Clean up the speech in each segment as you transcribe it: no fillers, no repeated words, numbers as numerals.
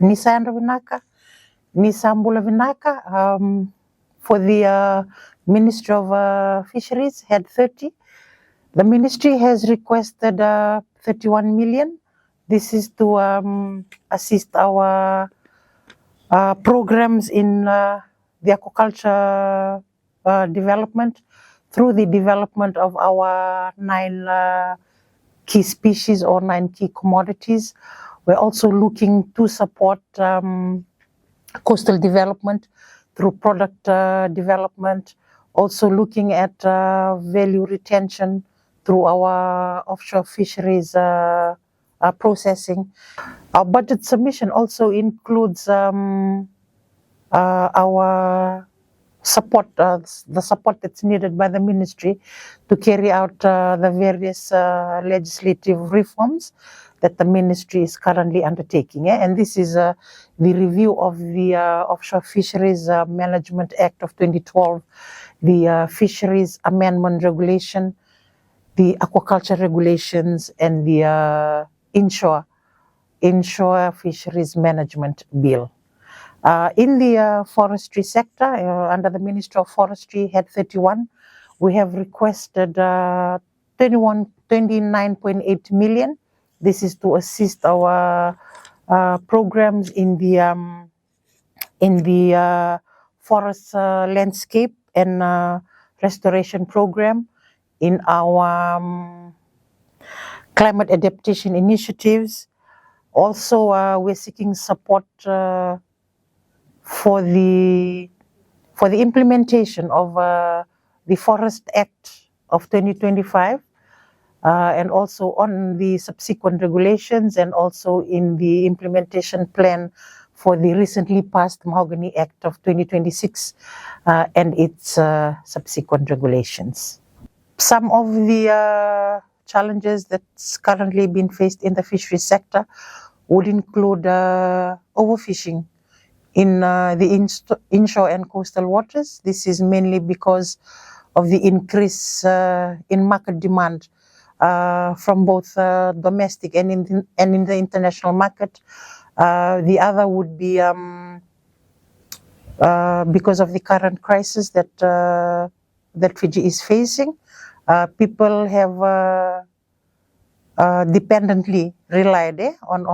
Nisandra Vinaka, Nisambula Vinaka, for the Ministry of Fisheries had 30. The ministry has requested 31 million. This is to assist our programs in the aquaculture development through the development of our 9 key species or 9 key commodities. We're also looking to support coastal development through product development, also looking at value retention through our offshore fisheries processing. Our budget submission also includes our support, the support that's needed by the ministry to carry out the various legislative reforms that the ministry is currently undertaking. And this is the review of the Offshore Fisheries Management Act of 2012, the Fisheries Amendment Regulation, the Aquaculture Regulations, and the Inshore Fisheries Management Bill. In the forestry sector, under the Ministry of Forestry, Head 31, we have requested 29.8 million. This is to assist our programs in the forest landscape and restoration program, in our climate adaptation initiatives. Also, we're seeking support for the implementation of the Forest Act of 2025, and also on the subsequent regulations, and also in the implementation plan for the recently passed Mahogany Act of 2026 and its subsequent regulations. Some of the challenges that's currently being faced in the fisheries sector would include overfishing in the inshore and coastal waters. This is mainly because of the increase in market demand from both domestic and in the international market. The other would be because of the current crisis that Fiji is facing. People have dependently relied on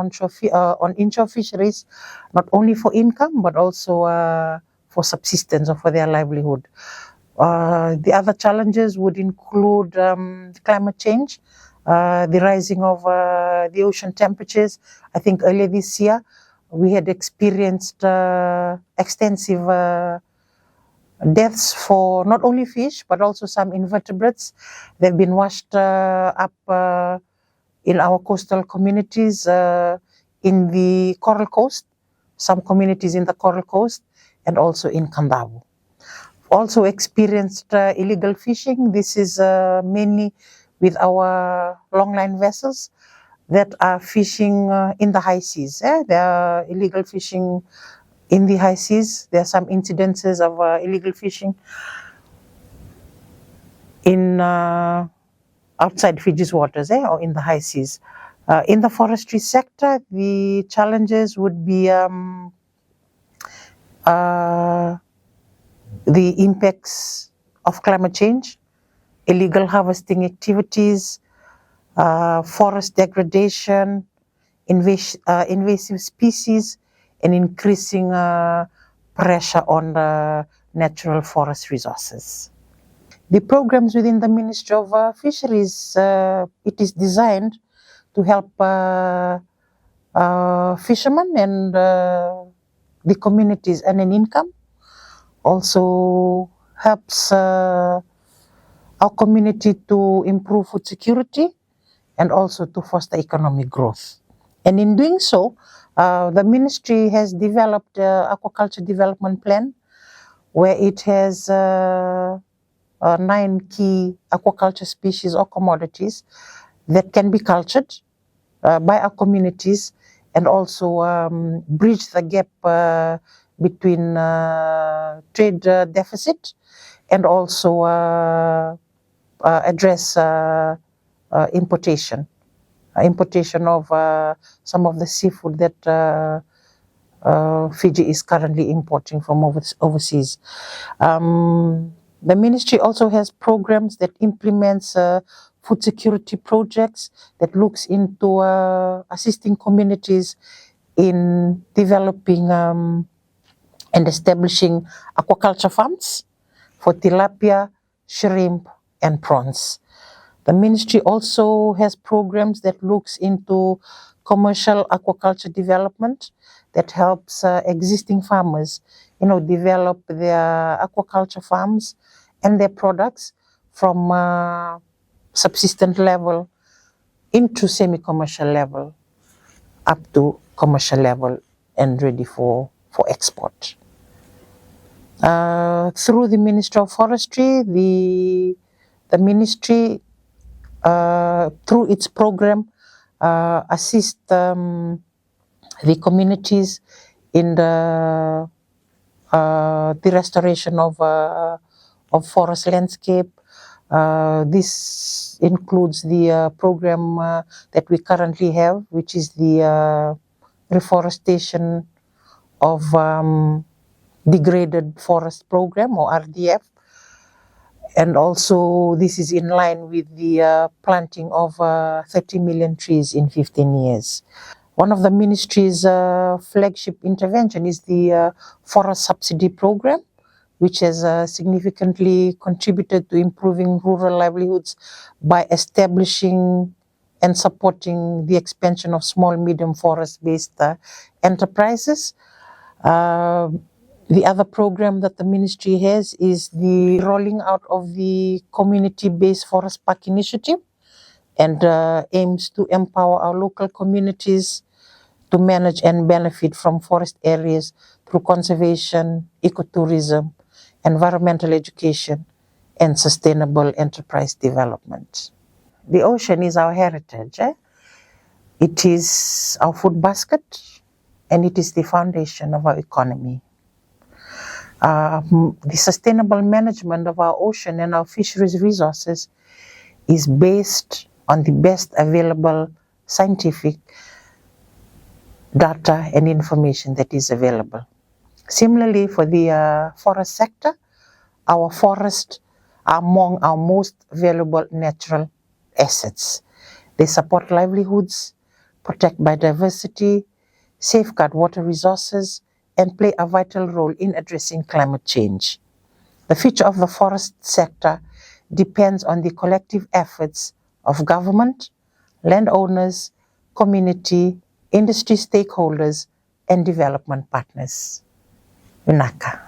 inshore fisheries, not only for income but also for subsistence or for their livelihood. The other challenges would include climate change, the rising of the ocean temperatures. I think earlier this year we had experienced extensive deaths for not only fish but also some invertebrates. They've been washed up in our coastal communities, in the Coral Coast, some communities in the Coral Coast, and also in Kandavu. Also experienced illegal fishing. This is mainly with our longline vessels that are fishing in the high seas. There are illegal fishing in the high seas. There are some incidences of illegal fishing in outside Fiji's waters, or in the high seas. In the forestry sector, the challenges would be the impacts of climate change, illegal harvesting activities, forest degradation, invasive species, and increasing pressure on natural forest resources. The programs within the Ministry of Fisheries, it is designed to help fishermen and the communities earn an income. Also helps our community to improve food security and also to foster economic growth. And in doing so, the ministry has developed an aquaculture development plan where it has 9 key aquaculture species or commodities that can be cultured by our communities, and also bridge the gap between trade deficit, and also address importation of some of the seafood that Fiji is currently importing from overseas. The ministry also has programs that implements food security projects that looks into assisting communities in developing and establishing aquaculture farms for tilapia, shrimp, and prawns. The ministry also has programs that looks into commercial aquaculture development that helps existing farmers, develop their aquaculture farms and their products from subsistent level into semi-commercial level up to commercial level and ready for export. Through the Ministry of Forestry, the ministry, through its program, assist the communities in the restoration of forest landscape. This includes the program that we currently have, which is the reforestation of degraded forest program, or RDF. And also this is in line with the planting of 30 million trees in 15 years. One of the ministry's flagship intervention is the forest subsidy program, which has significantly contributed to improving rural livelihoods by establishing and supporting the expansion of small, medium forest-based enterprises. The other program that the ministry has is the rolling out of the community-based forest park initiative, and aims to empower our local communities to manage and benefit from forest areas through conservation, ecotourism, environmental education, and sustainable enterprise development. The ocean is our heritage. It is our food basket, and it is the foundation of our economy. The sustainable management of our ocean and our fisheries resources is based on the best available scientific data and information that is available. Similarly, for the forest sector, our forests are among our most valuable natural assets. They support livelihoods, protect biodiversity, safeguard water resources, and play a vital role in addressing climate change. The future of the forest sector depends on the collective efforts of government, landowners, community, industry stakeholders, and development partners. Unaka.